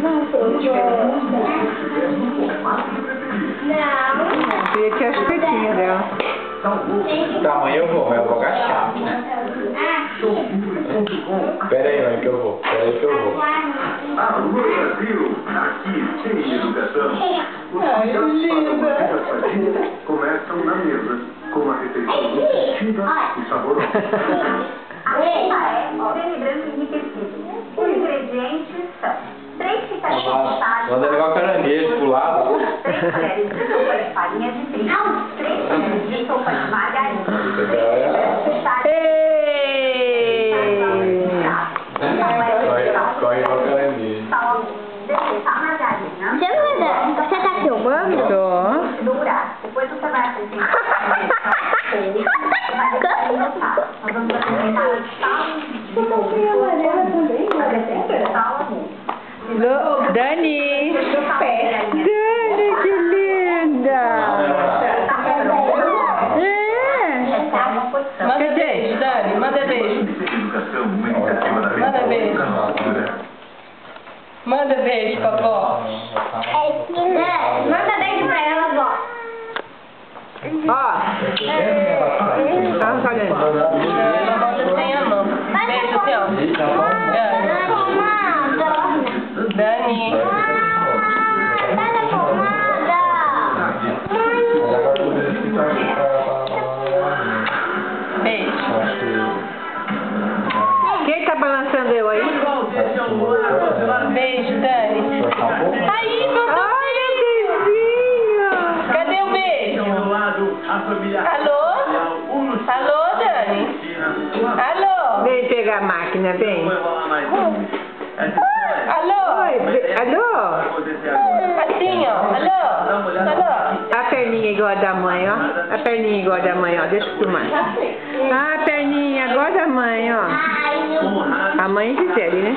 Não. Queria que as pretinhas dela. Tá, amanhã eu vou agachar. Pera aí, mãe, que eu vou. Pera aí que eu vou. Alô, Brasil! Aqui tem educação. Os cuidados para uma vida sadia começam na mesa, com uma refeição nutritiva e saborosa. Semi-branco enriquecido. Os ingredientes são 3 xícaras de potássio, Manda levar caranguejo pro lado. 3 colheres de sopa de farinha de trigo, 3 colheres de sopa de margarina, 3 colheres de chá de Corre igual caranguejo. sal, a margarina. Você tá filmando? Tô. Durar. Depois você vai acrescentar nós vamos acrescentar sal, Dani! Dani, que linda! Manda beijo, Dani, manda beijo. Manda beijo. Manda beijo, vovó. Manda beijo pra ela, vó. Ó! Tá fazendo. Não bota sem a mão. Beijo, assim, ó. Dani. Beijo. Quem tá balançando eu aí? Beijo, Dani. Aí, vovó. Olha, Cadê o beijo? Alô? Alô, Dani? Alô? vem pegar a máquina, vem. Alô? Oi, alô? Assim, ó. Alô? Alô? A perninha igual a da mãe, ó. A perninha igual a da mãe, ó. Deixa eu filmar. Ah, a perninha igual a da mãe, ó. A mãe de Gisele, né?